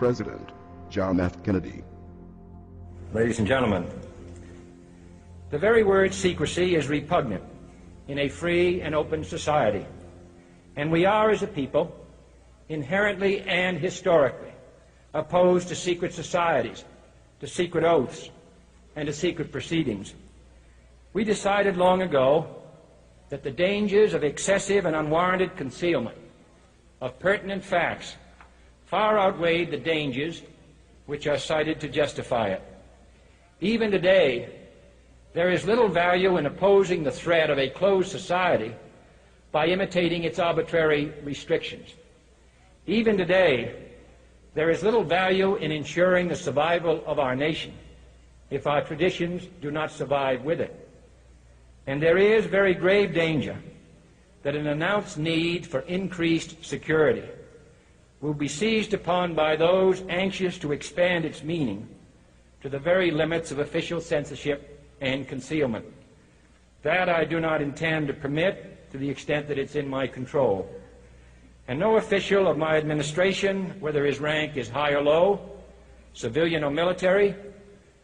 President John F. Kennedy. Ladies and gentlemen, the very word secrecy is repugnant in a free and open society, and we are, as a people, inherently and historically opposed to secret societies, to secret oaths, and to secret proceedings. We decided long ago that the dangers of excessive and unwarranted concealment of pertinent facts far outweighed the dangers which are cited to justify it. Even today, there is little value in opposing the threat of a closed society by imitating its arbitrary restrictions. Even today, there is little value in ensuring the survival of our nation if our traditions do not survive with it. And there is very grave danger that an announced need for increased security will be seized upon by those anxious to expand its meaning to the very limits of official censorship and concealment. That I do not intend to permit to the extent that it's in my control. And no official of my administration, whether his rank is high or low, civilian or military,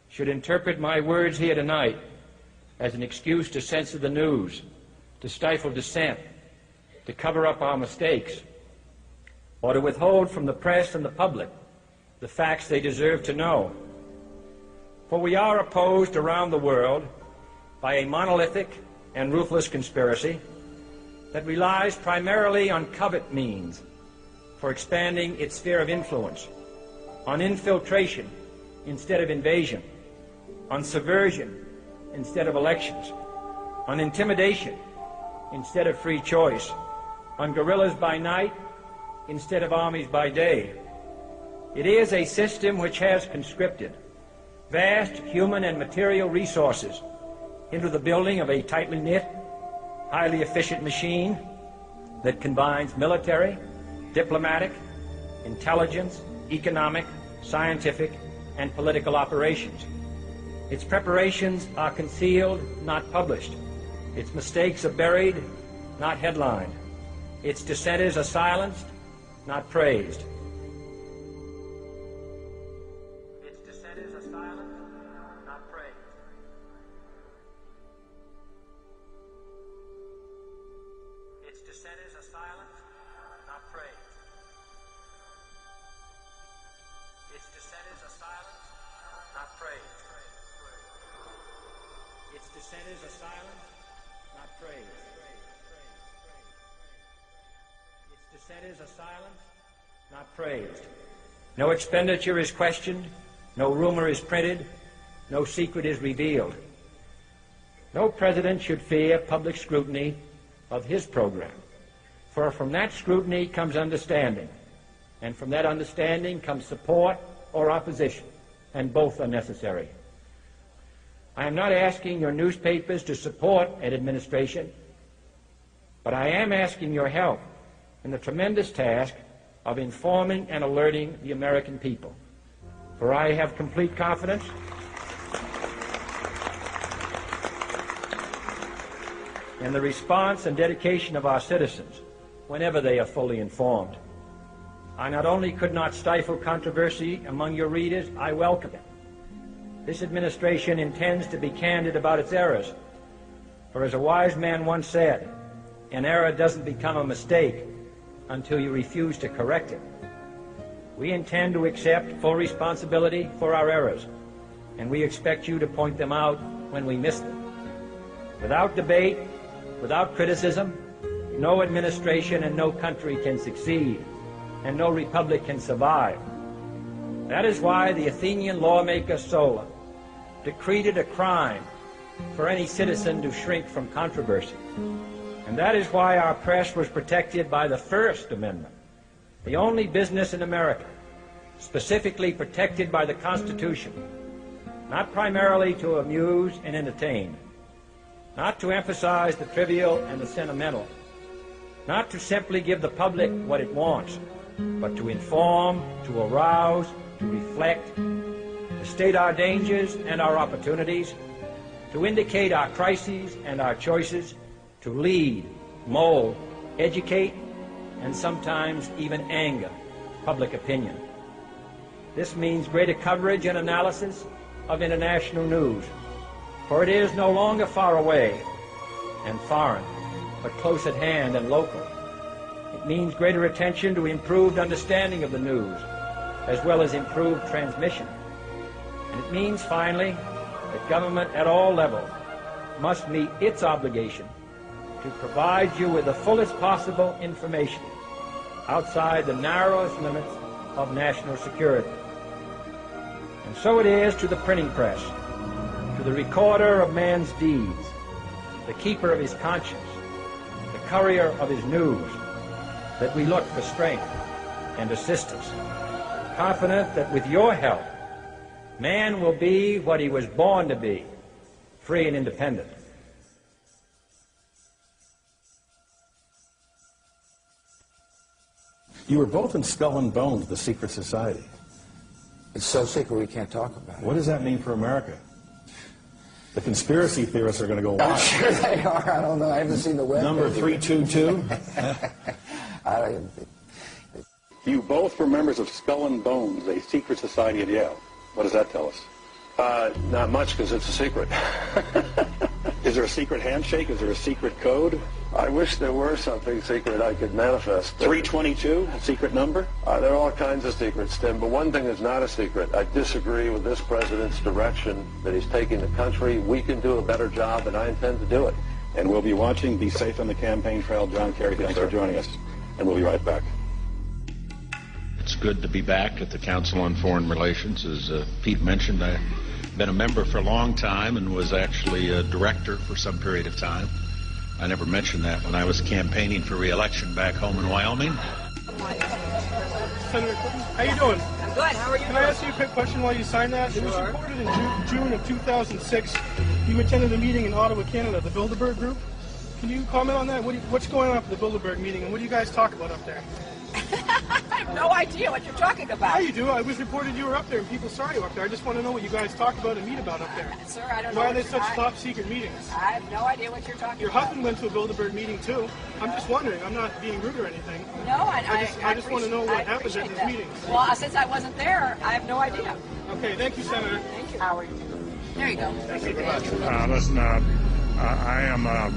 should interpret my words here tonight as an excuse to censor the news, to stifle dissent, to cover up our mistakes, or to withhold from the press and the public the facts they deserve to know. For we are opposed around the world by a monolithic and ruthless conspiracy that relies primarily on covert means for expanding its sphere of influence, on infiltration instead of invasion, on subversion instead of elections, on intimidation instead of free choice, on guerrillas by night instead of armies by day. It is a system which has conscripted vast human and material resources into the building of a tightly knit, highly efficient machine that combines military, diplomatic, intelligence, economic, scientific, and political operations. Its preparations are concealed, not published. Its mistakes are buried, not headlined. Its dissenters are silenced, not praised. Its dissenters are silenced, not praised. Its dissenters are silenced, not praised. Its dissenters are silenced, not praised. Its dissenters are silenced, not praised. Its dissenters are silenced, not praised. No expenditure is questioned, no rumor is printed, no secret is revealed. No president should fear public scrutiny of his program, for from that scrutiny comes understanding, and from that understanding comes support or opposition, and both are necessary. I am not asking your newspapers to support an administration, but I am asking your help in the tremendous task of informing and alerting the American people. For I have complete confidence in the response and dedication of our citizens whenever they are fully informed. I not only could not stifle controversy among your readers, I welcome it. This administration intends to be candid about its errors. For as a wise man once said, an error doesn't become a mistake until you refuse to correct it. We intend to accept full responsibility for our errors, and we expect you to point them out when we miss them. Without debate, without criticism, no administration and no country can succeed, and no republic can survive. That is why the Athenian lawmaker Solon decreed it a crime for any citizen to shrink from controversy. And that is why our press was protected by the First Amendment, the only business in America specifically protected by the Constitution, not primarily to amuse and entertain, not to emphasize the trivial and the sentimental, not to simply give the public what it wants, but to inform, to arouse, to reflect, to state our dangers and our opportunities, to indicate our crises and our choices, to lead, mold, educate, and sometimes even anger public opinion. This means greater coverage and analysis of international news, for it is no longer far away and foreign, but close at hand and local. It means greater attention to improved understanding of the news, as well as improved transmission. And it means, finally, that government at all levels must meet its obligation to provide you with the fullest possible information outside the narrowest limits of national security. And so it is to the printing press, to the recorder of man's deeds, the keeper of his conscience, the courier of his news, that we look for strength and assistance, confident that with your help, man will be what he was born to be, free and independent. You were both in Skull and Bones, the secret society. It's so secret we can't talk about it. What does that mean for America? The conspiracy theorists are going to go I'm wild. sure they are. I don't know. I haven't seen the web. Number 322. You both were members of Skull and Bones, a secret society at Yale. What does that tell us? Not much, because it's a secret. Is there a secret handshake? Is there a secret code? I wish there were something secret I could manifest. 322, a secret number? There are all kinds of secrets, Tim, but one thing is not a secret. I disagree with this president's direction that he's taking the country. We can do a better job, and I intend to do it. And we'll be watching. Be safe on the campaign trail. John Kerry, thanks for joining us. And we'll be right back. It's good to be back at the Council on Foreign Relations. As Pete mentioned, I've been a member for a long time and was actually a director for some period of time. I never mentioned that when I was campaigning for re-election back home in Wyoming. Senator Clinton, how you doing? I'm good. How are you? Can I ask you a quick question while you sign that? It was reported in June of 2006 you attended a meeting in Ottawa, Canada, the Bilderberg Group. Can you comment on that? What's going on for the Bilderberg meeting, and what do you guys talk about up there? I have no idea what you're talking about. Yeah, you do. I was reported you were up there, and people saw you up there. I just want to know what you guys talk about and meet about up there. Sir, I don't know. Why are they such top secret meetings? I have no idea what you're talking Your about. husband went to a Bilderberg meeting too. I'm just wondering. I'm not being rude or anything. No, I just want to know what happens at these meetings. Well, since I wasn't there, I have no idea. Okay, thank you, Senator. Thank you. How are you? There you go. Thank you very much. Listen, I am a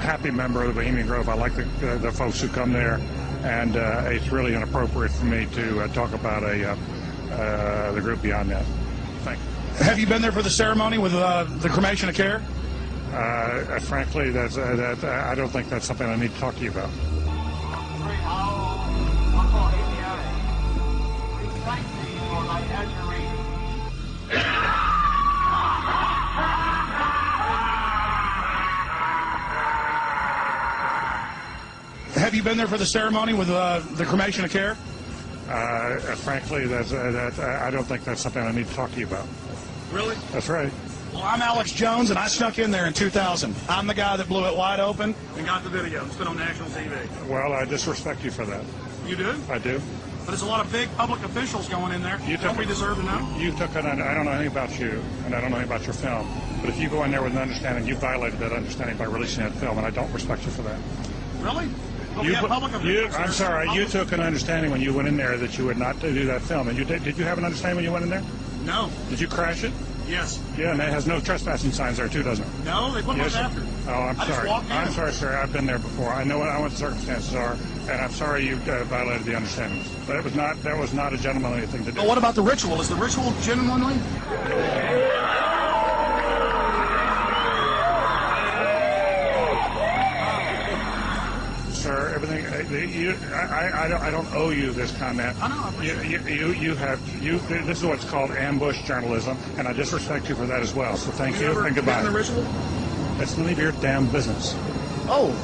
happy member of the Bohemian Grove. I like the folks who come there, and it's really inappropriate for me to talk about the group beyond that. Thank you. Have you been there for the ceremony with the cremation of care? Frankly, I don't think that's something I need to talk to you about. Have you been there for the ceremony with the cremation of care? Frankly, I don't think that's something I need to talk to you about. Really? That's right. Well, I'm Alex Jones, and I snuck in there in 2000. I'm the guy that blew it wide open and got the video. It's been on national TV. Well, I disrespect you for that. You do? I do. But there's a lot of big public officials going in there. Don't we deserve to know? I don't know anything about you, and I don't know anything about your film. But if you go in there with an understanding, you violated that understanding by releasing that film, and I don't respect you for that. Really? Well, we have public officials. I'm sorry, you took an understanding when you went in there that you would not do that film. And did you have an understanding when you went in there? No. Did you crash it? Yes. Yeah, and it has no trespassing signs there too, doesn't it? No, they put those after. Oh, I'm sorry. I'm sorry, sir. I've been there before. I know what the circumstances are, and I'm sorry you violated the understandings. But that was not a gentlemanly thing to do. Well, what about the ritual? Is the ritual gentlemanly? Sir, everything. I don't owe you this comment. I know. This is what's called ambush journalism, and I disrespect you for that as well. So thank you and goodbye. The ritual? It's none of your damn business. Oh.